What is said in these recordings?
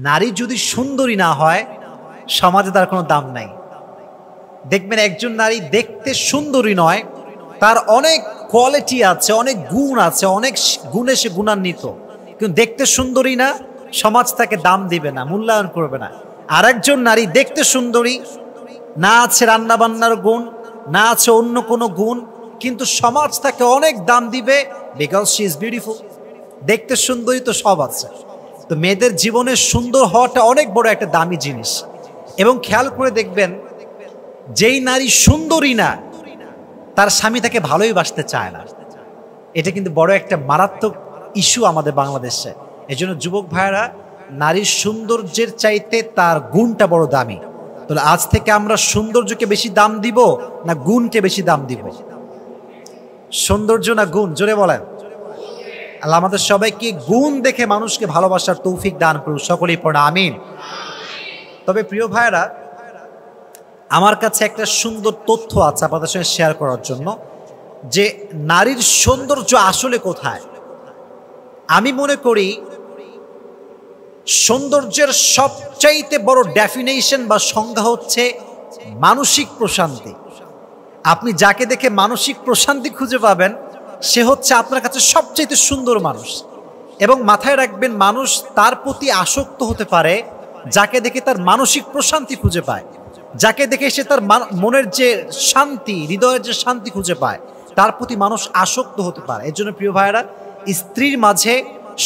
নারী যদি সুন্দরী না হয় সমাজে তার কোনো দাম নাই। দেখবেন একজন নারী দেখতে সুন্দরী নয়, তার অনেক কোয়ালিটি আছে, অনেক গুণ আছে, অনেক গুণে সে গুণান্বিত, কিন্তু দেখতে সুন্দরী না, সমাজ তাকে দাম দিবে না, মূল্যায়ন করবে না। আর একজন নারী দেখতে সুন্দরী, না আছে রান্না বান্নার গুণ, না আছে অন্য কোনো গুণ, কিন্তু সমাজ তাকে অনেক দাম দিবে, বিকজ শি ইজ বিউটিফুল। দেখতে সুন্দরী তো সব আছে। তো মেয়েদের জীবনে সুন্দর হওয়াটা অনেক বড় একটা দামি জিনিস। এবং খেয়াল করে দেখবেন, যেই নারী সুন্দরী না, তার স্বামী তাকে ভালোই বাসতে চায় না। এটা কিন্তু বড় একটা মারাত্মক ইস্যু আমাদের বাংলাদেশে। এই জন্য যুবক ভাইয়েরা, নারীর সৌন্দর্যের চাইতে তার গুণটা বড় দামি। তাহলে আজ থেকে আমরা সৌন্দর্যকে বেশি দাম দিব না গুণকে বেশি দাম দিব? সৌন্দর্য না গুণ? জোরে বলেন। আল্লাহ আমাদের সবাইকে গুণ দেখে মানুষকে ভালোবাসার তৌফিক দান করুন, সকলেই পড়া আমিন। তবে প্রিয় ভাইয়েরা, আমার কাছে একটা সুন্দর তথ্য আছে আপনাদের সঙ্গে শেয়ার করার জন্য, যে নারীর সৌন্দর্য আসলে কোথায়। আমি মনে করি সৌন্দর্যের সবচাইতে বড় ডেফিনেশন বা সংজ্ঞা হচ্ছে মানসিক প্রশান্তি। আপনি যাকে দেখে মানসিক প্রশান্তি খুঁজে পাবেন, সে হচ্ছে আপনার কাছে সবচাইতে সুন্দর মানুষ। এবং মাথায় রাখবেন, মানুষ তার প্রতি আসক্ত হতে পারে যাকে দেখে তার মানসিক প্রশান্তি খুঁজে পায়, যাকে দেখে সে তার মনের যে শান্তি, হৃদয়ের যে শান্তি খুঁজে পায়, তার প্রতি মানুষ আসক্ত হতে পারে। এর জন্য প্রিয় ভাইয়েরা, স্ত্রীর মাঝে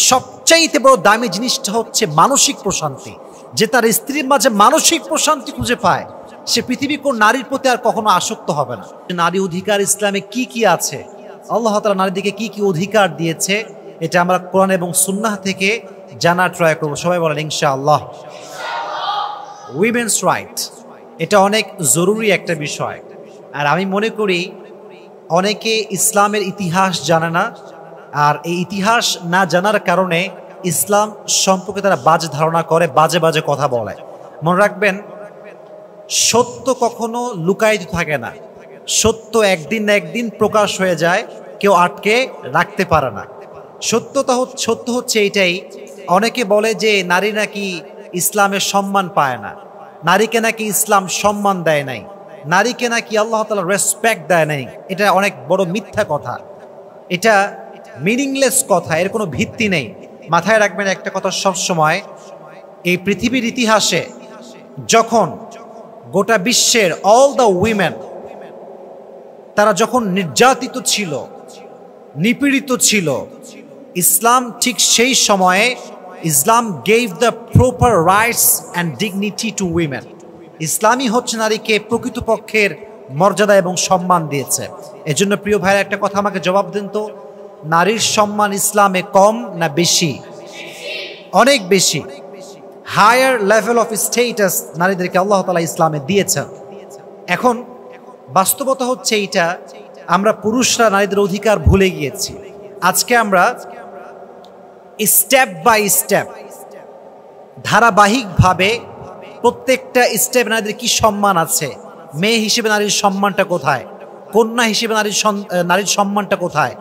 সবচাইতে বড় দামি জিনিসটা হচ্ছে মানসিক প্রশান্তি। যে তার স্ত্রীর মাঝে মানসিক প্রশান্তি খুঁজে পায়, সে পৃথিবীর কোন নারীর প্রতি আর কখনো আসক্ত হবে না। নারী অধিকার ইসলামে কি কি আছে, আল্লাহ তাআলা নারীদেরকে কি কি অধিকার দিয়েছে, এটা আমরা কোরআন এবং সুন্নাহ থেকে জানার ট্রাই করবো। সবাই বলেন ইনশাআল্লাহ। উইমেন্স রাইট, এটা অনেক জরুরি একটা বিষয়। আর আমি মনে করি অনেকে ইসলামের ইতিহাস জানে না, আর এই ইতিহাস না জানার কারণে ইসলাম সম্পর্কে তারা বাজে ধারণা করে, বাজে বাজে কথা বলে। মনে রাখবেন, সত্য কখনো লুকায়িত থাকে না, সত্য একদিন না একদিন প্রকাশ হয়ে যায়, কেউ আটকে রাখতে পারে না। সত্য হচ্ছে এইটাই। অনেকে বলে যে নারী নাকি ইসলামের সম্মান পায় না, নারীকে নাকি ইসলাম সম্মান দেয় নাই, নারীকে নাকি আল্লাহ তাআলা রেসপেক্ট দেয় নাই। এটা অনেক বড় মিথ্যা কথা, এটা মিনিংলেস কথা, এর কোনো ভিত্তি নেই। মাথায় রাখবেন একটা কথা সবসময়, এই পৃথিবীর ইতিহাসে যখন গোটা বিশ্বের অল দ্য উইমেন তারা যখন নির্যাতিত ছিল, নিপীড়িত ছিল, ইসলাম ঠিক সেই সময়ে ইসলাম gave the proper rights and dignity two women. ইসলামই হচ্ছে নারীকে প্রকৃতপক্ষের মর্যাদা এবং সম্মান দিয়েছে। এজন্য প্রিয় ভাইয়ের একটা কথা আমাকে জবাব দেন তো, নারীর সম্মান ইসলামে কম না বেশি? অনেক বেশি। হায়ার লেভেল অফ স্টেটাস নারীদেরকে আল্লাহ তাআলা ইসলামে দিয়েছেন। এখন বাস্তবতা হচ্ছে এইটা, আমরা পুরুষরা নারীদের অধিকার ভুলে গিয়েছি। আজকে আমরা স্টেপ বাই স্টেপ, ধারাবাহিকভাবে প্রত্যেকটা স্টেপ নারীদের কি সম্মান আছে, মেয়ে হিসেবে নারীর সম্মানটা কোথায়, কন্যা হিসেবে নারীর সম্মানটা কোথায়,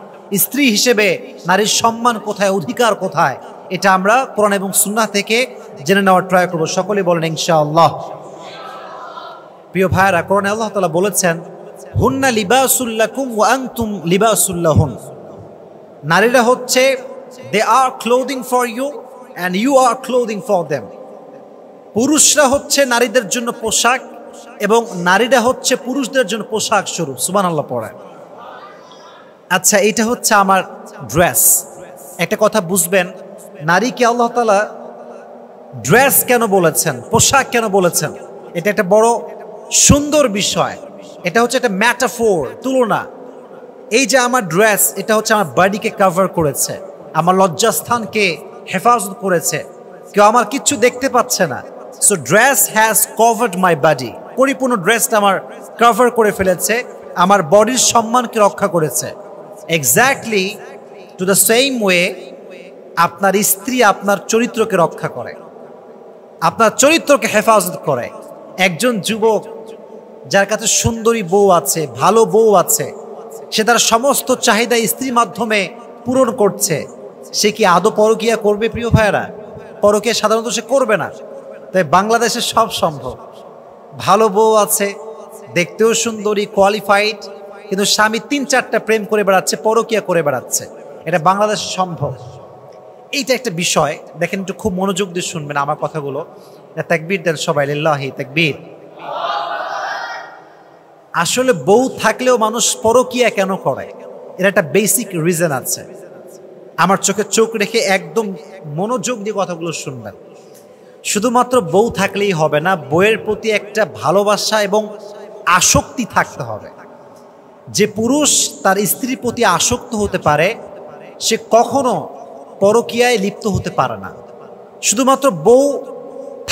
স্ত্রী হিসেবে নারীর সম্মান কোথায়, অধিকার কোথায়, এটা আমরা কোরআন এবং সুন্নাহ থেকে জেনে নেওয়ার ট্রাই করবো। সকলে বলেন ইনশাআল্লাহ। প্রিয় ভাইরা, কোরআনে আল্লাহ তাআলা বলেছেন, হুন্না লিবাসুল লাকুম ওয়া আনতুম লিবাসুল লাহুন। নারীরা হচ্ছে, দে আর clothing for you and you R clothing for them. পুরুষরা হচ্ছে নারীদের জন্য পোশাক এবং নারীরা হচ্ছে পুরুষদের জন্য পোশাক স্বরূপ। সুবহানাল্লাহ পড়ে। আচ্ছা, এটা হচ্ছে আমার ড্রেস। একটা কথা বুঝবেন, নারীকে আল্লাহ তাআলা ড্রেস কেন বলেছেন, পোশাক কেন বলেছেন, এটা একটা বড় সুন্দর বিষয়। এটা হচ্ছে একটা ম্যাটাফোর, তুলনা। এই যে আমার ড্রেস, এটা হচ্ছে আমার বডিকে কভার করেছে, আমার লজ্জাস্থানকে হেফাজত করেছে, কেউ আমার কিচ্ছু দেখতে পাচ্ছে না। So dress has covered my body. পরিপূর্ণ ড্রেসটা আমার কভার করে ফেলেছে, আমার বডির সম্মানকে রক্ষা করেছে। Exactly to the same way আপনার স্ত্রী আপনার চরিত্রকে রক্ষা করে, আপনার চরিত্রকে হেফাজত করে। একজন যুবক যার কাছে সুন্দরী বউ আছে, ভালো বউ আছে, সে তার সমস্ত চাহিদা স্ত্রীর মাধ্যমে পূরণ করছে, সে কি আদৌ পরকীয়া করবে প্রিয় ভাইয়েরা? পরকীয়া সাধারণত সে করবে না। তাই বাংলাদেশে সব সম্ভব, ভালো বউ আছে, দেখতেও সুন্দরী, কোয়ালিফাইড, কিন্তু স্বামী 3-4টা প্রেম করে বেড়াচ্ছে, পরকীয়া করে বেড়াচ্ছে। এটা বাংলাদেশে সম্ভব। এইটা একটা বিষয়, দেখেন একটু খুব মনোযোগ দিয়ে শুনবেন আমার কথাগুলো। তাকবীর দেন সবাই, লিল্লাহি তাকবীর। আসলে বউ থাকলেও মানুষ পরকীয়া কেন করে, এর একটা বেসিক রিজন আছে। আমার চোখে চোখ রেখে একদম মনোযোগ দিয়ে কথাগুলো শুনবেন। শুধুমাত্র বউ থাকলেই হবে না, বউয়ের প্রতি একটা ভালোবাসা এবং আসক্তি থাকতে হবে। যে পুরুষ তার স্ত্রীর প্রতি আসক্ত হতে পারে সে কখনো পরকীয়ায় লিপ্ত হতে পারে না। শুধুমাত্র বউ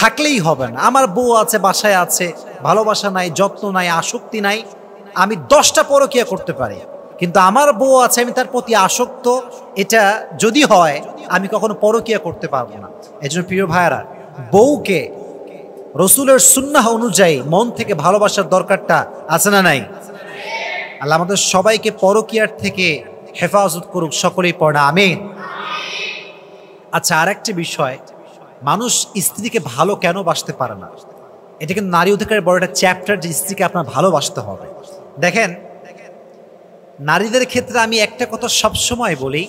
থাকলেই হবে না, আমার বউ আছে, বাসায় আছে, ভালোবাসা নাই, যত্ন নাই, আসক্তি নাই, আমি 10টা পরকীয়া করতে পারি, কিন্তু আমার বউ আছে, আমি তার প্রতি আসক্ত, এটা যদি হয় আমি কখনো পরকীয়া করতে পারবো না। এই জন্য প্রিয় ভাইয়েরা, বউকে রসুলের সুন্নাহ অনুযায়ী মন থেকে ভালোবাসার দরকারটা আছে না নাই? আল্লাহ আমাদের সবাইকে পরকীয়ার থেকে হেফাজত করুক, সকলেই পড়া আমিন। আচ্ছা, আরেকটি বিষয়, মানুষ স্ত্রীকে ভালো কেন বাসতে পারে না, এটা কিন্তু নারী অধিকারের বড় একটা চ্যাপ্টার, যে স্ত্রীকে আপনার ভালোবাসতে হবে। দেখেন, নারীদের ক্ষেত্রে আমি একটা কথা সবসময় বলি,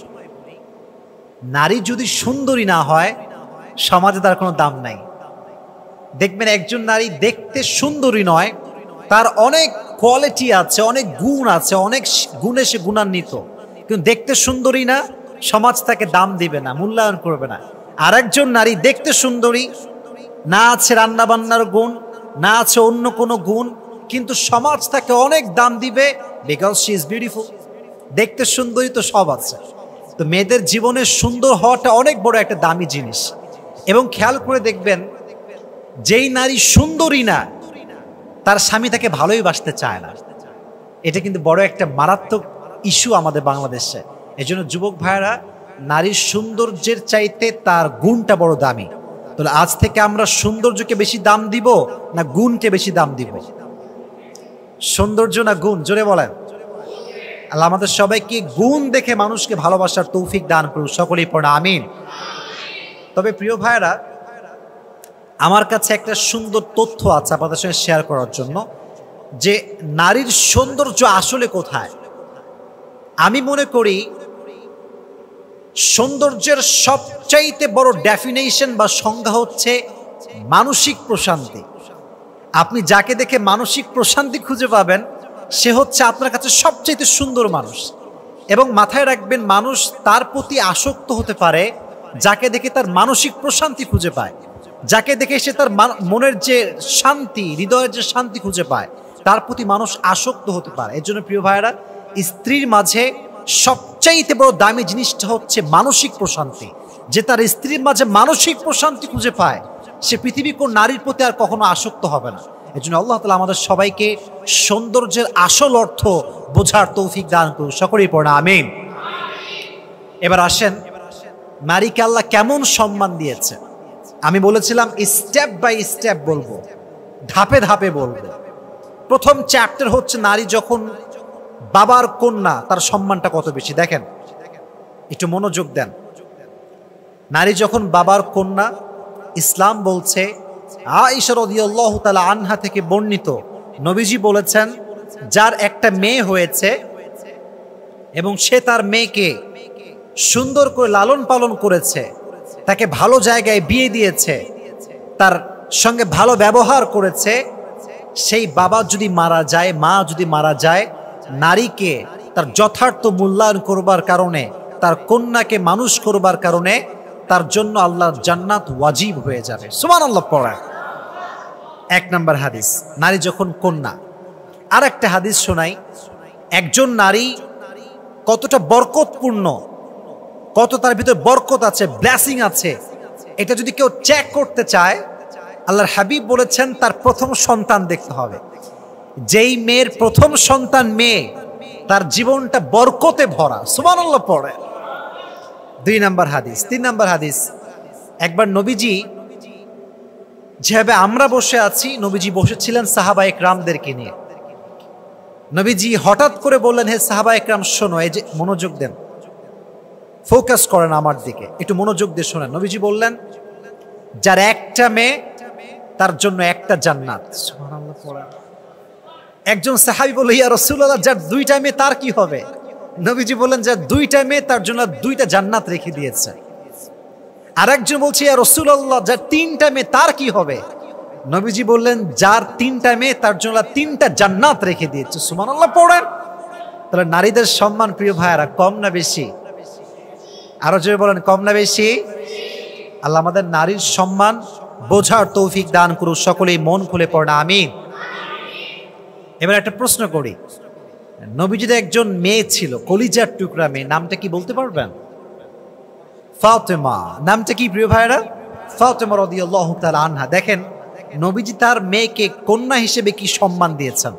নারী যদি সুন্দরী না হয় সমাজে তার কোনো দাম নাই। দেখবেন একজন নারী দেখতে সুন্দরী নয়, তার অনেক কোয়ালিটি আছে, অনেক গুণ আছে, অনেক গুণে সে গুণান্বিত, কিন্তু দেখতে সুন্দরী না, সমাজ তাকে দাম দিবে না, মূল্যায়ন করবে না। আর একজন নারী দেখতে সুন্দরী, না আছে রান্নাবান্নার গুণ, না আছে অন্য কোনো গুণ, কিন্তু সমাজ তাকে অনেক দাম দিবে, বিকজ শি ইজ বিউটিফুল। দেখতে সুন্দরী তো সব আছে। তো মেয়েদের জীবনে সুন্দর হওয়াটা অনেক বড় একটা দামি জিনিস। এবং খেয়াল করে দেখবেন, যেই নারী সুন্দরী না তার স্বামী তাকে ভালোই বাসতে চায় না। এটা কিন্তু বড় একটা মারাত্মক ইস্যু আমাদের বাংলাদেশে। এই জন্য যুবক ভাইয়েরা, নারীর সৌন্দর্যের চাইতে তার গুণটা বড় দামি। তাহলে আজ থেকে আমরা সৌন্দর্যকে বেশি দাম দিব না গুণকে বেশি দাম দিব? সৌন্দর্য না গুণ? জোরে বলেন। আল্লাহ আমাদের সবাইকে গুণ দেখে মানুষকে ভালোবাসার তৌফিক দান করুন, সকলেই পড়া আমিন। তবে প্রিয় ভাইয়েরা, আমার কাছে একটা সুন্দর তথ্য আছে আপনাদের সঙ্গে শেয়ার করার জন্য, যে নারীর সৌন্দর্য আসলে কোথায়। আমি মনে করি সৌন্দর্যের সবচাইতে বড় ডেফিনেশন বা সংজ্ঞা হচ্ছে মানসিক প্রশান্তি। আপনি যাকে দেখে মানসিক প্রশান্তি খুঁজে পাবেন, সে হচ্ছে আপনার কাছে সবচাইতে সুন্দর মানুষ। এবং মাথায় রাখবেন, মানুষ তার প্রতি আসক্ত হতে পারে যাকে দেখে তার মানসিক প্রশান্তি খুঁজে পায়, যাকে দেখে সে তার মনের যে শান্তি, হৃদয়ের যে শান্তি খুঁজে পায়, তার প্রতি মানুষ আসক্ত হতে পারে। এর জন্য প্রিয় ভাইয়েরা, স্ত্রীর মাঝে সবচাইতে বড় দামি জিনিসটা হচ্ছে মানসিক প্রশান্তি। যে তার স্ত্রীর মাঝে মানসিক প্রশান্তি খুঁজে পায়, সে পৃথিবীর কোন নারীর প্রতি আর কখনো আসক্ত হবে না। এই জন্য আল্লাহ তাআলা আমাদের সবাইকে সৌন্দর্যের আসল অর্থ বোঝার তৌফিক দান করুন, সকলেই পড়া আমিন। এবার আসেন, নারীকে আল্লাহ কেমন সম্মান দিয়েছে। আমি বলেছিলাম স্টেপ বাই স্টেপ বলবো, ধাপে ধাপে বলবো। প্রথম চ্যাপ্টার হচ্ছে নারী যখন বাবার কন্যা, তার সম্মানটা কত বেশি। দেখেন, একটু মনোযোগ দেন। নারী যখন বাবার কন্যা, ইসলাম বলছে, আয়েশা রাদিয়াল্লাহু তাআলা আনহা থেকে বর্ণিত, নবীজি বলেছেন, যার একটা মেয়ে হয়েছে এবং সে তার মেয়েকে সুন্দর করে লালন পালন করেছে, তাকে ভালো জায়গায় বিয়ে দিয়েছে, তার সঙ্গে ভালো ব্যবহার করেছে, সেই বাবা যদি মারা যায়, মা যদি মারা যায়, নারীকে তার যথার্থ মূল্যায়ন করবার কারণে, তার কন্যাকে মানুষ করবার কারণে তার জন্য আল্লাহর জান্নাত ওয়াজিব হয়ে যাবে। সুবহানাল্লাহ পড়া। 1 নম্বর হাদিস, নারী যখন কন্যা। আর একটা হাদিস শোনাই, একজন নারী কতটা বরকতপূর্ণ, কত তার ভিতর বরকত আছে, ব্লেসিং আছে, এটা যদি কেউ চেক করতে চায়, আল্লাহর হাবিব বলেছেন তার প্রথম সন্তান দেখতে হবে। যেই মেয়ের প্রথম সন্তান মেয়ে, তার জীবনটা বরকতে ভরা। সুবহানাল্লাহ পড়ে। 2 নম্বর হাদিস। 3 নম্বর হাদিস, একবার নবীজি, যেভাবে আমরা বসে আছি, নবীজি বসেছিলেন সাহাবায়ে কেরামদেরকে নিয়ে। নবীজি হঠাৎ করে বললেন, হে সাহাবায়ে কেরাম শোনো, এই যে মনোযোগ দেন, ফোকাস করেন আমার দিকে, একটু মনোযোগ দিয়ে শোনেন। নবীজি বললেন, যার একটা মেয়ে তার জন্য একটা জান্নাত। সুবহানাল্লাহ পড়া। একজন সাহাবী বলল, ইয়া রাসূলুল্লাহ, যার দুইটা মেয়ে তার কি হবে? নবীজি বললেন, যার দুইটা মেয়ে তার জন্য দুইটা জান্নাত রেখে দিয়েছে। আরেকজন বলছে, ইয়া রাসূলুল্লাহ, যার তিনটা মেয়ে তার কি হবে? নবীজি বললেন, যার তিনটা মেয়ে তার জন্য তিনটা জান্নাত রেখে দিয়েছে। সুবহানাল্লাহ পড়েন। তাহলে নারীদের সম্মান প্রিয় ভাইয়েরা কম না বেশি? আরো জোরে বলেন, কম না বেশি? আল্লাহ আমাদের নারীর সম্মান বোঝার তৌফিক দান করুক। সকলেই মন খুলে পড়ে আমিন। এবার একটা প্রশ্ন করি, নবীজির একজন মেয়ে ছিল, কলিজার টুকরা মেয়ে, নামটা কি বলতে পারবেন? ফাতেমা। নামটা কি প্রিয় ভাইয়েরা? ফাতেমা রাদিয়াল্লাহু তাআলা আনহা। দেখেন নবীজি তার মেয়েকে কন্যা হিসেবে কি সম্মান দিয়েছেন।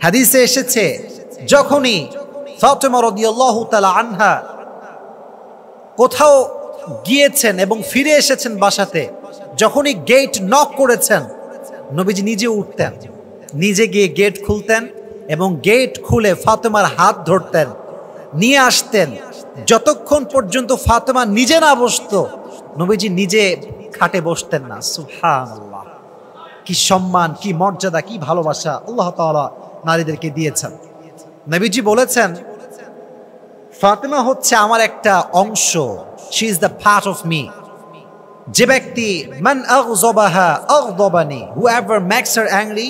হাদিসে এসেছে, যখনই ফাতেমা রাদিয়াল্লাহু তাআলা আনহা কোথাও গিয়েছেন এবং ফিরে এসেছেন বাসাতে, যখনই গেট নক করেছেন, নবীজি নিজে উঠতেন, নিজে গিয়ে গেট খুলতেন এবং গেট খুলে ফাতেমার হাত ধরতেন, নিয়ে আসতেন। যতক্ষণ পর্যন্ত ফাতেমা নিজে না বসতো, নবীজি নিজে খাটে বসতেন না। সুবহানাল্লাহ, কি সম্মান, কি মর্যাদা, কি ভালোবাসা আল্লাহ তাআলা নারীদেরকে দিয়েছেন। নবীজি বলেছেন, ফাতেমা হচ্ছে আমার একটা অংশ, she is the part of me. যে ব্যক্তি মান আগযাবাহা আগযাবানি, whoever makes her angry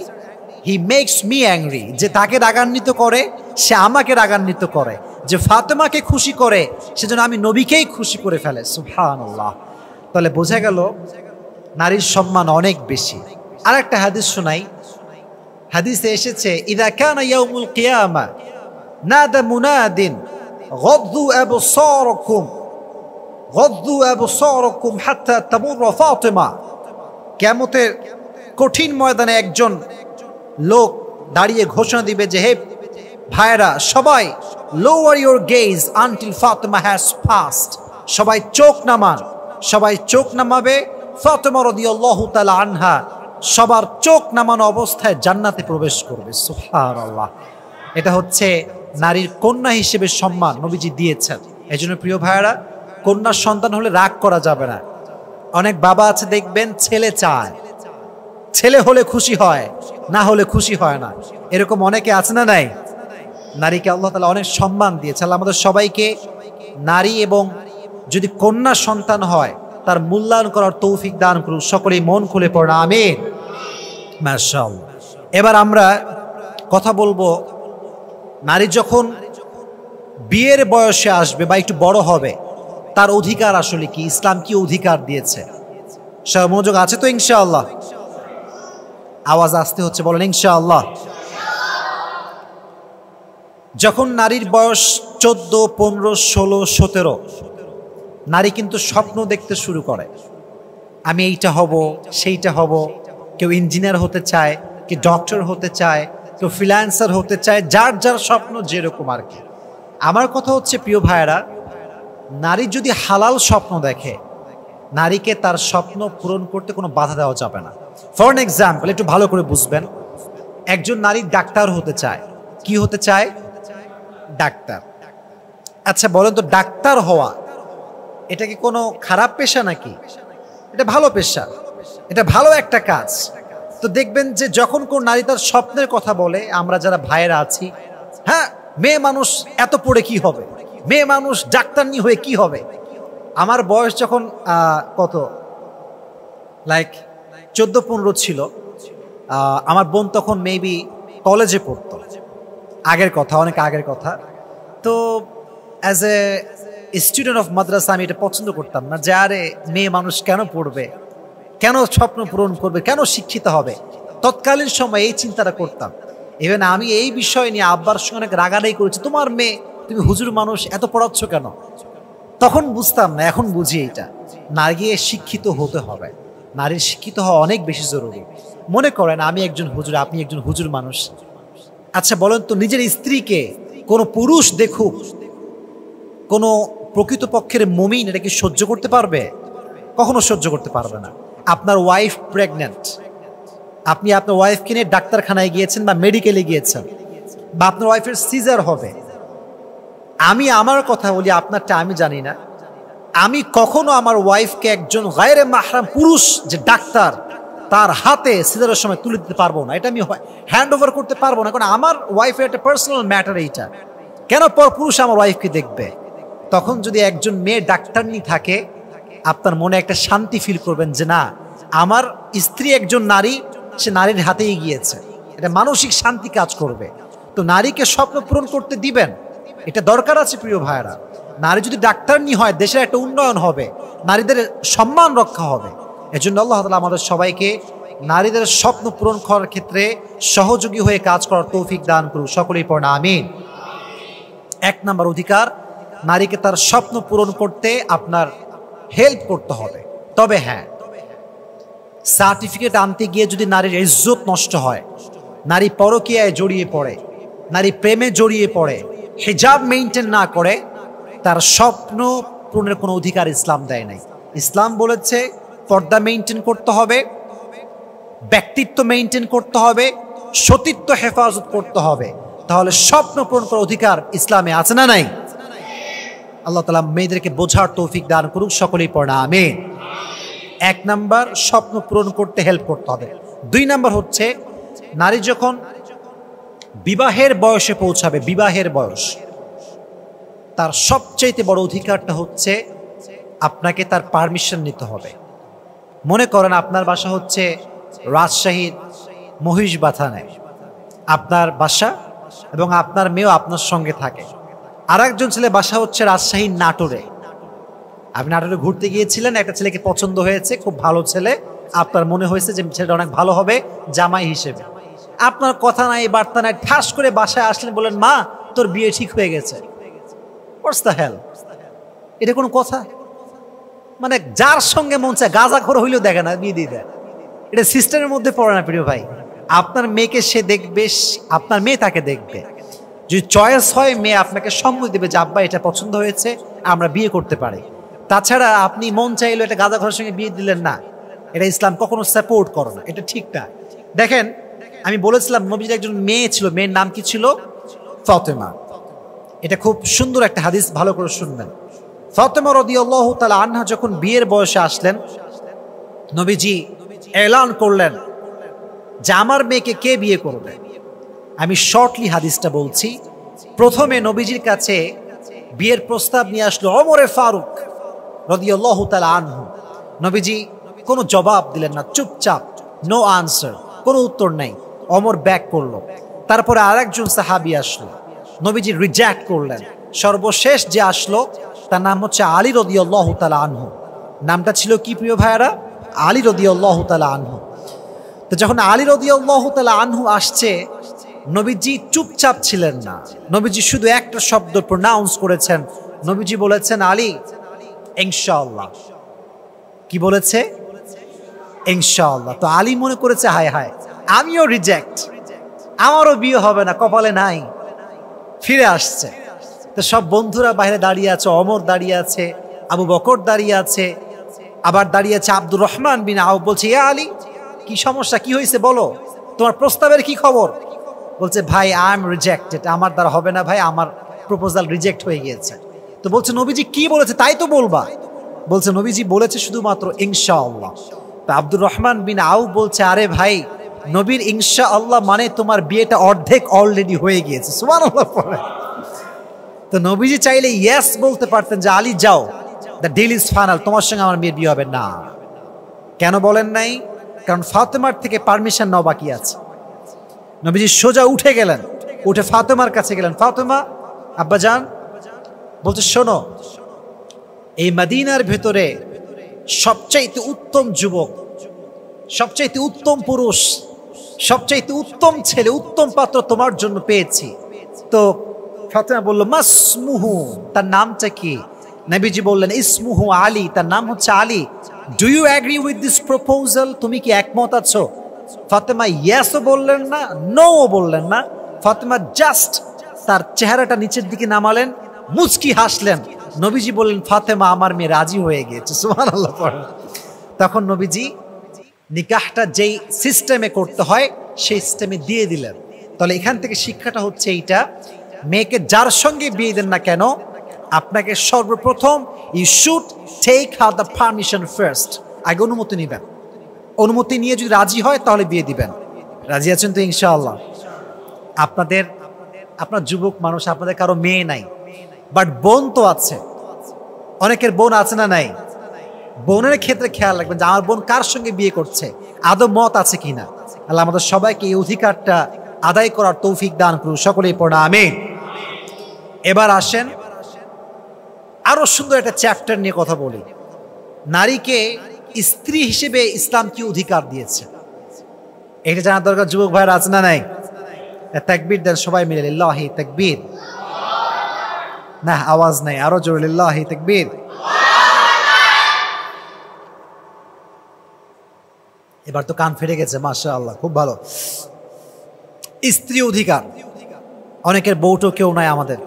he makes me angry, যে তাকে রাগান্বিত করে সে আমাকে রাগান্বিত করে, যে ফাতেমাকে খুশি করে সেজন্য আমি নবীকেই খুশি করে ফেলে। সুবহানাল্লাহ। তাহলে বোঝা গেল নারীর সম্মান অনেক বেশি। আর একটা হাদিস শোনাই। হাদিসে এসেছে, ইযা কানা ইয়াউমুল কিয়ামা নাদা মুনাদিন গদ্দু আবসারাকুম গদ্দু আবসারাকুম হাত্তা তামুররা ফাতেমা। কিয়ামতের কঠিন ময়দানে একজন লোক দাঁড়িয়ে ঘোষণা দিবে যে, হে ভাইরা সবাই, lower your gauge until Fatema has passed. সবাই চোখ নামান। সবাই চোখ নামাবে। ফাতেমা রাদিয়াল্লাহু তাআলা আনহা সবার চোখ নামানো অবস্থায় জান্নাতে প্রবেশ করবে। সুবহানাল্লাহ। এটা হচ্ছে নারীর কন্যা হিসেবে সম্মান নবীজি দিয়েছেন। এজন্য প্রিয় ভাইরা, কন্যা সন্তান হলে রাগ করা যাবে না। অনেক বাবা আছে দেখবেন, ছেলে চায়, ছেলে হলে খুশি হয়, না হলে খুশি হয় না। এরকম অনেকে আছে না নাই? নারীকে আল্লাহ তাআলা অনেক সম্মান দিয়েছে। আল্লাহ আমাদের সবাইকে নারী এবং যদি কন্যা সন্তান হয় তার মূল্যায়ন করার তৌফিক দান করুন। সকলেই মন খুলে পড়া আমিন। মাশাআল্লাহ। এবার আমরা কথা বলবো, নারী যখন বিয়ের বয়সে আসবে বা একটু বড় হবে, তার অধিকার আসলে কি, ইসলাম কি অধিকার দিয়েছে? সবার মনোযোগ আছে তো ইনশাআল্লাহ? আওয়াজ আসতে হচ্ছে, বলেন ইনশাআল্লাহ। যখন নারীর বয়স 14, 15, 16, 17, নারী কিন্তু স্বপ্ন দেখতে শুরু করে। আমি এইটা হব, সেইটা হব। কেউ ইঞ্জিনিয়ার হতে চায়, কেউ ডক্টর হতে চায়, কেউ ফ্রিল্যান্সার হতে চায়, যার যার স্বপ্ন যেরকম আর কি। আমার কথা হচ্ছে প্রিয় ভাইয়েরা, নারী যদি হালাল স্বপ্ন দেখে, নারীকে তার স্বপ্ন পূরণ করতে কোনো বাধা দেওয়া যাবে না। ফর এন এক্সাম্পল, একটু ভালো করে বুঝবেন। একজন নারী ডাক্তার হতে চায়। কি হতে চায়? ডাক্তার। আচ্ছা বলেন তো, ডাক্তার হওয়া এটা কি কোনো খারাপ পেশা নাকি? এটা ভালো পেশা, এটা ভালো একটা কাজ। তো দেখবেন যে যখন কোন নারী তার স্বপ্নের কথা বলে, আমরা যারা ভাইয়েরা আছি, হ্যাঁ মেয়ে মানুষ এত পড়ে কি হবে, মেয়ে মানুষ ডাক্তারনি হয়ে কি হবে। আমার বয়স যখন কত, লাইক 14-15 ছিল, আমার বোন তখন মেবি কলেজে পড়তো। আগের কথা, অনেক আগের কথা। তো অ্যাজ এ স্টুডেন্ট অফ মাদ্রাসা আমি এটা পছন্দ করতাম না, যে আরে মেয়ে মানুষ কেন পড়বে, কেন স্বপ্ন পূরণ করবে, কেন শিক্ষিত হবে। তৎকালীন সময় এই চিন্তাটা করতাম। ইভেন আমি এই বিষয় নিয়ে আব্বার সঙ্গে অনেক রাগারাগি করেছি, তোমার মেয়ে, তুমি হুজুর মানুষ, এত পড়াচ্ছ কেন। তখন বুঝতাম না, এখন বুঝি এটা নারী শিক্ষিত হতে হবে। নারীর শিক্ষিত হওয়া অনেক বেশি জরুরি। মনে করেন আমি একজন হুজুর, আপনি একজন হুজুর মানুষ। আচ্ছা বলেন তো, নিজের স্ত্রীকে কোনো পুরুষ দেখুক, কোনো প্রকৃতপক্ষের মুমিন এটা কি সহ্য করতে পারবে? কখনো সহ্য করতে পারবে না। আপনার ওয়াইফ প্রেগন্যান্ট, আপনি আপনার ওয়াইফকে নিয়ে ডাক্তারখানায় গিয়েছেন বা মেডিকেলে গিয়েছেন, বা আপনার ওয়াইফের সিজার হবে। আমি আমার কথা বলি, আপনারটা আমি জানি না। আমি কখনো আমার ওয়াইফকে একজন গায়রে মাহরাম পুরুষ যে ডাক্তার তার হাতে সিজারের সময় তুলে দিতে পারবো না, এটা আমি হ্যান্ড ওভার করতে পারবো না, কারণ আমার ওয়াইফের একটা পার্সোনাল ম্যাটার এইটা। কেন পর পুরুষ আমার ওয়াইফকে দেখবে? তখন যদি একজন মেয়ে ডাক্তারনি থাকে, আপনার মনে একটা শান্তি ফিল করবেন যে না, আমার স্ত্রী একজন নারী, সে নারীর হাতেই গিয়েছে, এটা মানসিক শান্তি কাজ করবে। তো নারীকে স্বপ্ন পূরণ করতে দিবেন, এটা দরকার আছে প্রিয় ভাইয়েরা। নারী যদি ডাক্তারনি হয়, দেশের একটা উন্নয়ন হবে, নারীদের সম্মান রক্ষা হবে। এজন্য আল্লাহ তাআলা আমাদের সবাইকে নারীদের স্বপ্ন পূরণ করার ক্ষেত্রে সহযোগী হয়ে কাজ করার তৌফিক দান করুন, সকলেই পড়ুন আমিন। 1 নম্বর অধিকার, নারীকে তার স্বপ্ন পূরণ করতে আপনার হেল্প করতে হবে। তবে হ্যাঁ, সার্টিফিকেট আনতে গিয়ে যদি নারীর ইজ্জত নষ্ট হয়, নারী পরকীয়ায় জড়িয়ে পড়ে, নারী প্রেমে জড়িয়ে পড়ে, হিজাব মেইনটেইন না করে, তার স্বপ্ন পূরণের কোনো অধিকার ইসলাম দেয় নাই। ইসলাম বলেছে পর্দা মেইনটেইন করতে হবে, ব্যক্তিত্ব মেইনটেইন করতে হবে, সতীত্ব হেফাজত করতে হবে। তাহলে স্বপ্ন পূরণ করার অধিকার ইসলামে আছে না নাই? আল্লাহ তাআলা মেয়েদেরকে বোঝার তৌফিক দান করুক, সকলেই পড়া আমিন। 1 নাম্বার, স্বপ্ন পূরণ করতে হেল্প করতে হবে। 2 নাম্বার হচ্ছে, নারী যখন বিবাহের বয়সে পৌঁছাবে, বিবাহের বয়স, তার সবচেয়ে বড় অধিকারটা হচ্ছে আপনাকে তার পারমিশন নিতে হবে। মনে করেন আপনার বাসা হচ্ছে রাজশাহীর মহিষবাথানে, আপনার বাসা, এবং আপনার মেয়েও আপনার সঙ্গে থাকে। আর একজন ছেলে বাসা হচ্ছে রাজশাহীর নাটোরে, আপনি নাটোরে ঘুরতে গিয়েছিলেন, একটা ছেলেকে পছন্দ হয়েছে, খুব ভালো ছেলে, আপনার মনে হয়েছে যে ছেলেটা অনেক ভালো হবে জামাই হিসেবে। আপনার কথা নাই, বার্তা নাই, ঠাস করে বাসায় আসলেন, বললেন মা তোর বিয়ে ঠিক হয়ে গেছে। What's the hell? এটা কোনো কথা? মানে যার সঙ্গে মন চায় গাঁজাখোর হইলেও দেখে না, বিয়ে দিয়ে দেয়। এটা সিস্টেমের মধ্যে পড়ে না প্রিয় ভাই। আপনার মেয়েকে সে দেখবে, আপনার মেয়ে তাকে দেখবে। যদি চয়েস হয়, মেয়ে আপনাকে সম্মতি দেবে যে আব্বা এটা পছন্দ হয়েছে, আমরা বিয়ে করতে পারি। তাছাড়া আপনি মন চাইলো একটা গাঁজাখোরের সঙ্গে বিয়ে দিলেন না, এটা ইসলাম কখনো সাপোর্ট করে না, এটা ঠিক না। দেখেন, আমি বলেছিলাম নবীজির একজন মেয়ে ছিল, মেয়ের নাম কি ছিল? ফাতেমা। এটা খুব সুন্দর একটা হাদিস, ভালো করে শুনবেন। ফাতেমা রাদিয়াল্লাহু তাআলা আনহা যখন বিয়ের বয়সে আসলেন, নবীজি এলান করলেন যে আমার মেয়েকে কে বিয়ে করবে। আমি শর্টলি হাদিসটা বলছি। প্রথমে নবীজির কাছে বিয়ের প্রস্তাব নিয়ে আসলো ওমরে ফারুক রাদিয়াল্লাহু তাআলা আনহু। নবীজি কোনো জবাব দিলেন না, চুপচাপ, নো আনসার, কোনো উত্তর নাই। ওমর ব্যাক করলো। তারপরে আরেকজন সাহাবী আসলো, নবীজি রিজেক্ট করলেন। সর্বশেষ যে আসলো তার নাম হচ্ছে আলী রাদিয়াল্লাহু তাআলা আনহু। নামটা ছিল কি প্রিয় ভাইয়ারা? আলী রাদিয়াল্লাহু তাআলা আনহু। তো যখন আলী রাদিয়াল্লাহু তাআলা আনহু আসছে, নবীজি চুপচাপ ছিলেন না। নবীজি শুধু একটা শব্দ প্রনাউন্স করেছেন। নবীজি বলেছেন আলী ইনশাআল্লাহ। কি বলেছে? ইনশাআল্লাহ। তো আলী মনে করেছে হায় হায়, আমিও রিজেক্ট, আমারও বিয়ে হবে না, কপালে নাই। ফিরে আসছে। তো সব বন্ধুরা বাইরে দাঁড়িয়ে আছে, ওমর দাঁড়িয়ে আছে, আবু বকর দাঁড়িয়ে আছে, আবার দাঁড়িয়ে আছে আব্দুর রহমান বিন আউফ। বলছে ইয়া আলী, কি সমস্যা, কি হয়েছে বলো, তোমার প্রস্তাবের কি খবর? বলছে ভাই আই এম রিজেক্টেড, আমার দ্বারা হবে না ভাই, আমার প্রপোজাল রিজেক্ট হয়ে গিয়েছে। তো বলছে নবীজি কি বলেছে তাই তো বলবা। বলছে নবীজি বলেছে শুধুমাত্র ইনশাআল্লাহ। তো আব্দুর রহমান বিন আউফ বলছে আরে ভাই, নবীর ইনশাআল্লাহ মানে তোমার বিয়েটা অর্ধেক অলরেডি হয়ে গিয়েছে। সুবহানাল্লাহ পড়ে। তো নবীজি চাইলে ইয়েস বলতে পারতেন যে আলী যাও, দ্য ডিল ইজ ফাইনাল, তোমার সঙ্গে আমার মেয়ের বিয়ে হবে না। কেন বলেন নাই? কারণ ফাতেমার থেকে পারমিশন নাও বাকি আছে। নবীজি সোজা উঠে গেলেন, উঠে ফাতেমার কাছে গেলেন। ফাতেমা আব্বাজান, বলছে শোনো, এই মদিনার ভেতরে সবচাইতে উত্তম যুবক, সবচাইতে উত্তম পুরুষ, সবচাইতে উত্তম ছেলে, উত্তম পাত্র তোমার জন্য পেয়েছি। তো ফাতেমা বলল মাসমুহু, তার নামটা কি? নবীজি বললেন ইসমুহু আলী, তার নাম হচ্ছে Ali. Do you agree with this proposal? তুমি কি একমত আছো? ফাতেমা ইয়েসও বললেন না, নোও বললেন না। ফাতেমা জাস্ট তার চেহারাটা নিচের দিকে নামালেন, মুচকি হাসলেন। নবীজি বললেন ফাতেমা আমার মেয়ে রাজি হয়ে গিয়েছে। সুবহানাল্লাহ। তখন নবীজি নিকাহটা যেই সিস্টেমে করতে হয় সেই সিস্টেমে দিয়ে দিলেন। তাহলে এখান থেকে শিক্ষাটা হচ্ছে এইটা, মেয়েকে যার সঙ্গে বিয়ে দেন না কেন, আপনাকে সর্বপ্রথম you should take her the permission first. আগে অনুমতি নেবেন, অনুমতি নিয়ে যদি রাজি হয় তাহলে বিয়ে দিবেন। রাজি আছেন তো ইনশাআল্লাহ? আপনার যুবক মানুষ, আপনাদের কারো মেয়ে নাই, বাট বোন তো আছে, অনেকের বোন আছে না নাই? বোনের ক্ষেত্রে খেয়াল রাখবেন যে আমার বোন কার সঙ্গে বিয়ে করছে, আদৌ মত আছে কিনা। আল্লাহ আমাদের সবাইকে এই অধিকারটা আদায় করার তৌফিক দান করুন, সকলেই পড়া আমিন। এবার আসেন আরো সুন্দর একটা চ্যাপ্টার নিয়ে কথা বলি। নারীকে স্ত্রী হিসেবে ইসলাম কি অধিকার দিয়েছে, এটা জানার দরকার। যুবক ভাইরা আছে না নাই? তাকবীর দেন সবাই মিলে, লিল্লাহি তাকবীর। না, আওয়াজ নাই, আরো জোরে লিল্লাহি তাকবীর। এবার তো কান ফেটে গেছে, মাশাআল্লাহ, খুব ভালো। স্ত্রী অধিকার, অনেকের বউটো কেউ নাই, আমাদের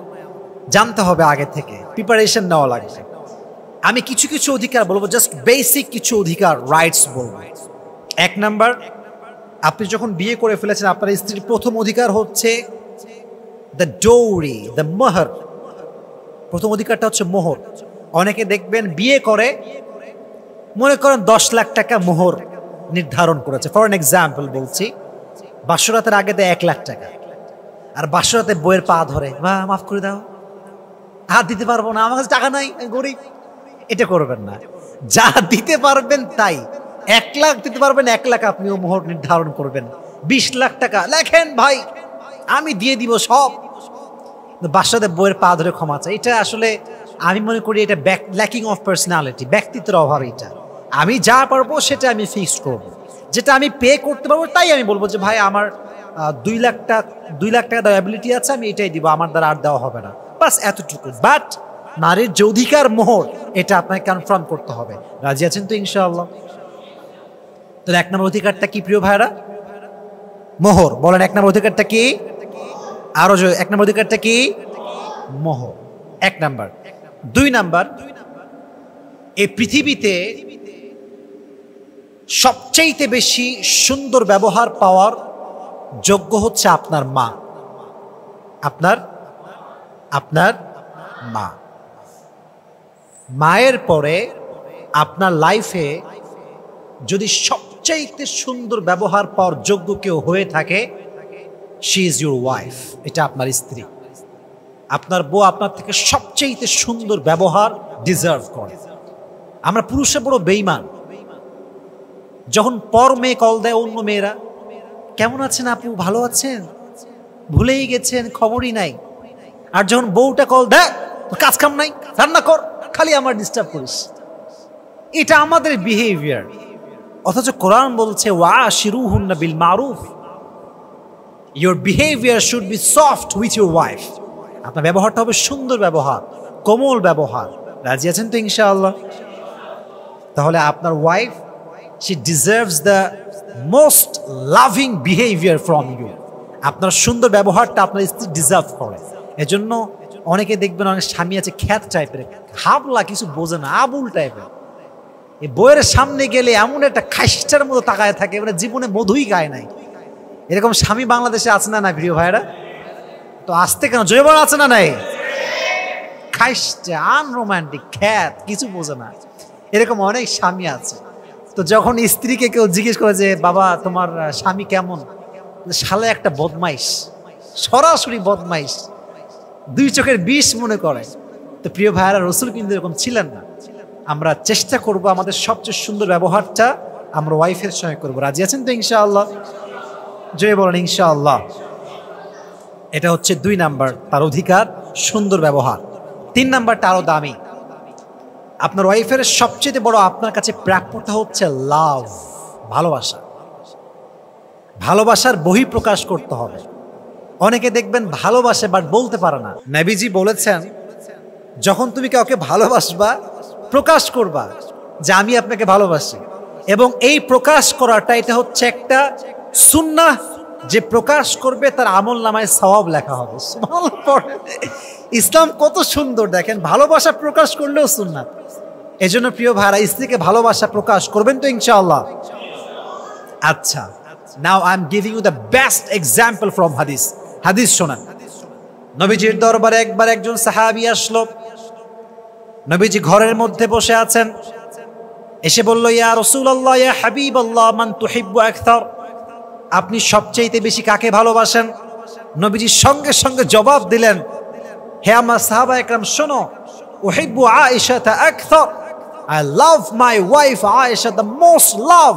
জানতে হবে আগে থেকে, প্রিপারেশন নেওয়া লাগবে। আমি কিছু কিছু অধিকার বলবো, জাস্ট বেসিক কিছু অধিকার, রাইটস বলবো। এক নাম্বার, আপনি যখন বিয়ে করে ফেলেছেন, আপনার স্ত্রীর প্রথম অধিকার হচ্ছে দ্য ডৌরি, দ্য মোহর। প্রথম অধিকারটা হচ্ছে মোহর। অনেকে দেখবেন বিয়ে করে, মনে করেন 10 লাখ টাকা মোহর নির্ধারণ করেছে। ফর এন এক্সাম্পল বলছি, বাসরাতের আগে দেয় 1 লাখ টাকা, আর বাসরাতে বইয়ের পা ধরে, মা মাফ করে দাও, হাত দিতে পারবো না, আমার কাছে টাকা নাই, আমি গরিব। এটা করবেন না, যা দিতে পারবেন তাই। 1 লাখ দিতে পারবেন, 1 লাখ আপনিও মোহর নির্ধারণ করবেন। 20 লাখ টাকা লেখেন ভাই, আমি দিয়ে দিব সব, বাসাতে বইয়ের পা ধরে ক্ষমা চাই। এটা আসলে আমি মনে করি এটা ল্যাকিং অফ পার্সোনালিটি, ব্যক্তিত্বের অভাব। এটা আমি যা পারবো সেটা আমি ফিক্সড করবো, যেটা আমি পে করতে পারবো তাই আমি বলবো যে ভাই আমার 2 লাখ টাকা দেওয়ার অ্যাবিলিটি আছে, আমি এটাই দিব, আমার দ্বারা আর দেওয়া হবে না, বাস এতটুকু। বাট নারীর যে অধিকার মোহর, এটা আপনাকে কনফার্ম করতে হবে। রাজি আছেন তো ইনশাআল্লাহ? তো 1 নম্বর অধিকারটা কি প্রিয় ভাইরা? মোহর। বলেন 1 নম্বর অধিকারটা কি? আরো 1 নম্বর অধিকারটা কি? মোহর, 1 নাম্বার। 2 নাম্বার, এই পৃথিবীতে সবচেয়ে বেশি সুন্দর ব্যবহার পাওয়ার যোগ্য হচ্ছে আপনার মা। আপনার মা। মায়ের পরে আপনার লাইফে যদি সবচাইতে সুন্দর ব্যবহার পাওয়ার যোগ্য কেউ হয়ে থাকে, শি ইজ ইউর ওয়াইফ। এটা আপনার স্ত্রী। আপনার বউ আপনার থেকে সবচাইতে সুন্দর ব্যবহার ডিজার্ভ করে। আমরা পুরুষে বড় বেঈমান, যখন পর মেয়ে কল দেয় অন্য মেয়েরা, কেমন আছেন আপু, ভালো আছেন, ভুলেই গেছেন, খবরই নাই। আর যখন বউটা কল দেয়, কাজ কাম নাই, রান্না কর, খালি আমার ডিস্টার্ব করিস। এটা আমাদের বিহেভিয়ার। অথচ কোরআন বলছে ওয়াশিরুহুন্না বিল মারুফ, your behaviour should be soft with your wife. আপনার ব্যবহারটা হবে সুন্দর ব্যবহার, কোমল ব্যবহার। রাজি আছেন তো ইনশাআল্লাহ? তাহলে আপনার wife, she deserves the most loving behavior from you. আপনার সুন্দর ব্যবহারটা আপনার স্ত্রী ডিজার্ভ করে। এজন্য অনেকে দেখবেন, অনেক স্বামী আছে খ্যাত টাইপের, হাবলা, কিছু বোঝে না, আবুল টাইপের। এই বইয়ের সামনে গেলে এমন একটা খাইস্টার মতো তাকায় থাকে, মানে জীবনে মধুই গায় নাই। এরকম স্বামী বাংলাদেশে আছে না না প্রিয় ভাইরা? তো আসতে কেন, জয়বন আছে না নাই? খাইস্টা, আনরোমান্টিক, খ্যাত, কিছু বোঝে না, এরকম অনেক স্বামী আছে। তো যখন স্ত্রীকে কেউ জিজ্ঞেস করে যে বাবা তোমার স্বামী কেমন, শালা একটা বদমাইশ, সরাসরি বদমাইশ, 2 চোখের বিষ মনে করে। তো প্রিয় ভাইয়ারা, রসুল কিন্তু এরকম ছিলেন না। আমরা চেষ্টা করব আমাদের সবচেয়ে সুন্দর ব্যবহারটা আমরা ওয়াইফের সঙ্গে করবো। রাজি আছেন তো ইনশাআল্লাহ? জয় বলেন ইনশাআল্লাহ। এটা হচ্ছে 2 নাম্বার, তার অধিকার সুন্দর ব্যবহার। 3 নাম্বারটা আরো দামি। আপনার ওয়াইফের সবচেয়ে বড় আপনার কাছে প্রাপ্যতা হচ্ছে লাভ, ভালোবাসা। ভালোবাসার বহিঃপ্রকাশ করতে হবে। অনেকে দেখবেন ভালোবাসে বাট বলতে পারে না। নবীজি বলেছেন, যখন তুমি কাউকে ভালোবাসবা, প্রকাশ করবা যে আমি আপনাকে ভালোবাসি। এবং এই প্রকাশ করাটা, এটা হচ্ছে একটা সুন্নাহ, যে প্রকাশ করবে তার আমল নামায় সওয়াব লেখা হবে। ইসলাম কত সুন্দর দেখেন, ভালোবাসা প্রকাশ করলেও সুন্নাত। এজন্য প্রিয় ভাইরা, স্ত্রীকে ভালোবাসা প্রকাশ করবেন তো ইনশাআল্লাহ? আচ্ছা, now I am giving you the best example from হাদিস। হাদিস শোনান। নবীজির দরবারে একবার একজন সাহাবী আসলো। নবীজি ঘরের মধ্যে বসে আছেন, এসে বলল, ইয়া রাসূলুল্লাহ, ইয়া হাবিবাল্লাহ, মান তুহিব্বু আকতার, আপনি সবচেয়ে বেশি কাকে ভালোবাসেন? নবীজি সঙ্গে সঙ্গে জবাব দিলেন, হে আমার সাহাবা একরাম শোনো, উহিব্বু আয়েশাতা Akhtar, I love my wife Ayesha the most লাভ,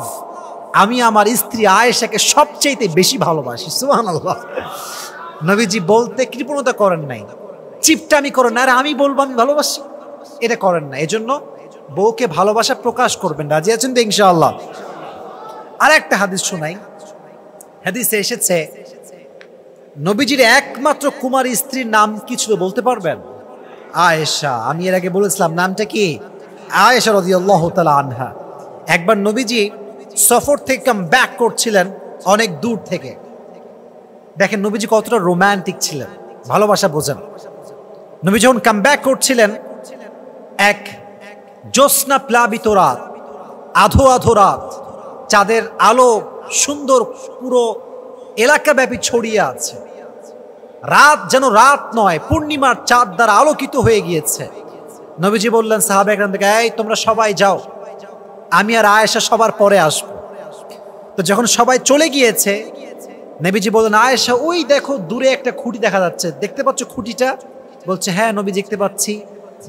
আমি আমার স্ত্রী আয়েশাকে সবচেয়ে বেশি ভালোবাসি। সুবহানাল্লাহ। নবীজি বলতে কৃপণতা করেন নাই, চিপটামি করেন না, আরে আমি বলবো আমি ভালোবাসি, এটা করেন না। এজন্য বউকে ভালোবাসা প্রকাশ করবেন। রাজি আছেন তো ইনশাআল্লাহ? আর একটা হাদিস শোনাই। হাদিসে এসেছে নবীজির একমাত্র কুমারী স্ত্রীর নাম কি ছিল বলতে পারবেন? আয়েশা। আমি এর আগে বলেছিলাম নামটা কি? আয়েশা রাদিয়াল্লাহু তাআলা আনহা। একবার নবীজি সফর থেকে কাম ব্যাক করছিলেন অনেক দূর থেকে। দেখেন নবীজি কতটা রোমান্টিক ছিলেন, ভালোবাসা বোঝেন। নবী যখন কাম ব্যাক করছিলেন, এক জ্যোৎস্না প্লাবিত রাত, আধো আধো রাত, চাঁদের আলো সুন্দর পুরো এলাকাব্যাপী ছড়িয়ে আছে। রাত যেন রাত নয়, পূর্ণিমার চাঁদ দ্বারা আলোকিত হয়ে গিয়েছে। নবীজি বললেন সাহাবা একরামদেরকে, এই তোমরা সবাই যাও, আমি আর আয়েশা সবার পরে আসব। তো যখন সবাই চলে গিয়েছে, নবীজি বললেন, আয়েশা ওই দেখো দূরে একটা খুঁটি দেখা যাচ্ছে, দেখতে পাচ্ছ খুঁটিটা? বলছে হ্যাঁ নবী দেখতে পাচ্ছি।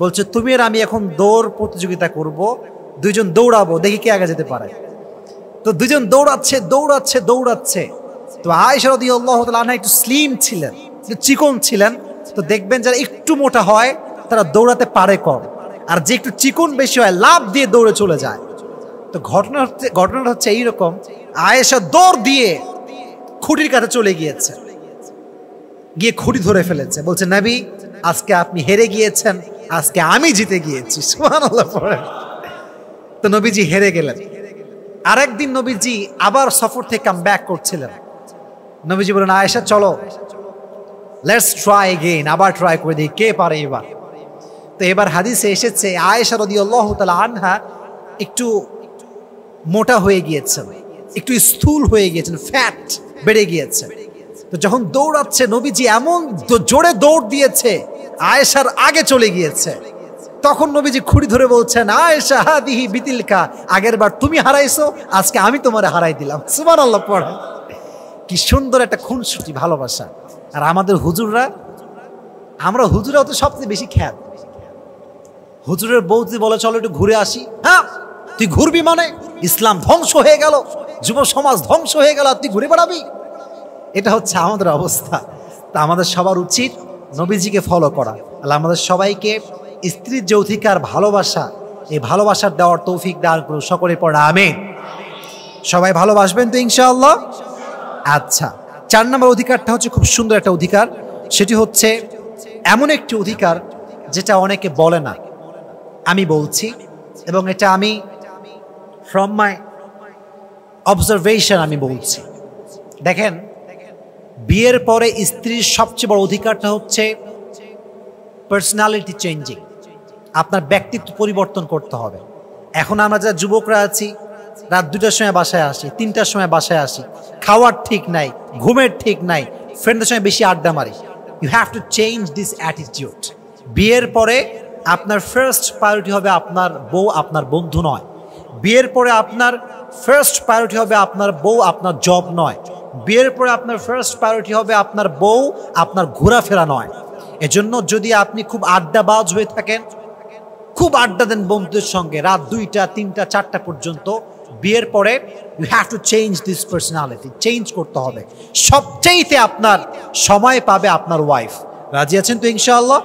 বলছে তুমি আর আমি এখন দৌড় প্রতিযোগিতা করব, দুইজন দৌড়াবো, দেখি কে আগে যেতে পারে। তো দুজন দৌড়াচ্ছে দৌড়াচ্ছে দৌড়াচ্ছে। তো আয়েশা রাদিয়াল্লাহু তাআলা আনহা একটু স্লিম ছিলেন, একটু চিকন ছিলেন। তো দেখবেন যারা একটু মোটা হয় তারা দৌড়াতে পারে কম, আর যে একটু চিকন বেশি হয় লাভ দিয়ে দৌড়ে চলে যায়। তো ঘটনাটা হচ্ছে এইরকম, আয়েশা দৌড় দিয়ে খুঁটির কাছে চলে গিয়েছে, গিয়ে খুঁটি ধরে ফেলেছে। বলছে নবী আজকে আপনি হেরে গিয়েছেন, আজকে আমি জিতে গিয়েছি। সুবহানাল্লাহ পড়েন। তো নবীজি হেরে গেলেন। আরেকদিন নবীজি আবার সফর থেকে কাম ব্যাক করছিলেন। নবীজি বলেন, আয়েশা চলো, লেটস ট্রাই এগেইন, আবার ট্রাই করে দিই কে পারে এবার। তো এবার হাদিসে এসেছে আয়েশা রাদিয়াল্লাহু তাআলা আনহা একটু মোটা হয়ে গিয়েছেন, একটু স্থূল হয়ে গিয়েছেন, ফ্যাট বেড়ে গিয়েছে। তো যখন দৌড়াচ্ছে নবীজি এমন জোরে দৌড় দিয়েছে, আয়েশার আগে চলে গিয়েছে। তখন নবীজি খুঁড়ি ধরে বলছেন, আয়েশা হাদিহি বিতিলকা, আগের বার তুমি হারাইছো, আজকে আমি তোমারে হারাই দিলাম। সুবহানাল্লাহ পড়ে। কি সুন্দর একটা খুনসুটি ভালোবাসা। আর আমাদের হুজুররা, আমরা হুজুরাও তো সবচেয়ে বেশি খ্যাত। হুজুরের বউ যদি বলে চলো একটু ঘুরে আসি, হ্যাঁ তুই ঘুরবি মানে? ইসলাম ধ্বংস হয়ে গেল, যুব সমাজ ধ্বংস হয়ে গেল, তুই ঘুরে বেড়াবি? এটা হচ্ছে আমাদের অবস্থা। তা আমাদের সবার উচিত নবীজিকে ফলো করা। আল্লাহ আমাদের সবাইকে স্ত্রীর যে অধিকার ভালোবাসা, এই ভালোবাসার দেওয়ার তৌফিক দান করুন। সকলে পড়া আমিন। সবাই ভালোবাসবেন তো ইনশাআল্লাহ? আচ্ছা, 4 নম্বর অধিকারটা হচ্ছে খুব সুন্দর একটা অধিকার। সেটি হচ্ছে এমন একটি অধিকার যেটা অনেকে বলে না, আমি বলছি, এবং এটা আমি ফ্রম মাই অবজারভেশন আমি বলছি। দেখেন, বিয়ের পরে স্ত্রীর সবচেয়ে বড় অধিকারটা হচ্ছে পার্সোনালিটি চেঞ্জিং। আপনার ব্যক্তিত্ব পরিবর্তন করতে হবে। এখন আমরা যারা যুবকরা আছি, রাত 2টার সময় বাসায় আসি, 3টার সময় বাসায় আসি, খাওয়ার ঠিক নাই, ঘুমের ঠিক নাই, ফ্রেন্ডের সঙ্গে বেশি আড্ডা মারি। You have to change this attitude. বিয়ের পরে আপনার ফার্স্ট প্রায়োরিটি হবে আপনার বউ, আপনার বন্ধু নয়। বিয়ের পরে আপনার ফার্স্ট প্রায়োরিটি হবে আপনার বউ, আপনার জব নয়। বিয়ের পরে আপনার ফার্স্ট প্রায়োরিটি হবে আপনার বউ, আপনার ঘোরাফেরা নয়। এজন্য যদি আপনি খুব আড্ডাবাজ হয়ে থাকেন, খুব আড্ডা দেন বন্ধুদের সঙ্গে রাত 2টা, 3টা, 4টা পর্যন্ত, বিয়ের পরে you have to change this personality, change করতে হবে। সবচেয়েতে আপনার সময় পাবে আপনার ওয়াইফ। রাজি আছেন তো ইনশাআল্লাহ?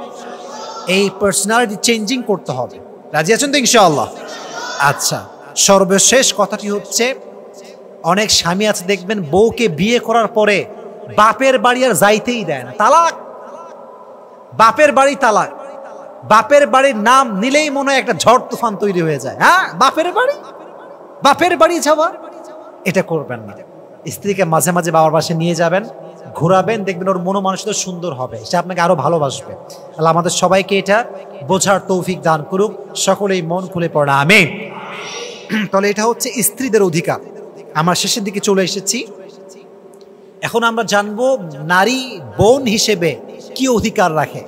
এই পার্সোনালিটি চেঞ্জিং করতে হবে। রাজি আছেন তো ইনশাআল্লাহ? আচ্ছা, সর্বশেষ কথাটি হচ্ছে, অনেক স্বামী আছে দেখবেন বউকে বিয়ে করার পরে বাপের বাড়ি আর যাইতেই দেয় না, তালাক। বাপের বাড়ি তালাক। বাপের বাড়ির নাম নিলেই মনে হয় একটা ঝড় তুফান তৈরি হয়ে যায়। হ্যাঁ, বাপের বাড়ি, বাপের বাড়ি যাওয়া, এটা করবেন না। স্ত্রীকে মাঝে মাঝে বাবার বাসায় নিয়ে যাবেন, ঘোরাবেন, দেখবেন ওর মনোমানসিকতা সুন্দর হবে, সে আপনাকে আরো ভালোবাসবে। আল্লাহ আমাদের সবাইকে এটা বোঝার তৌফিক দান করুক। সকলেই মন খুলে পড়া আমিন। তাহলে এটা হচ্ছে স্ত্রীদের অধিকার। আমরা শেষের দিকে চলে এসেছি। এখন আমরা জানবো নারী বোন হিসেবে কি অধিকার রাখে।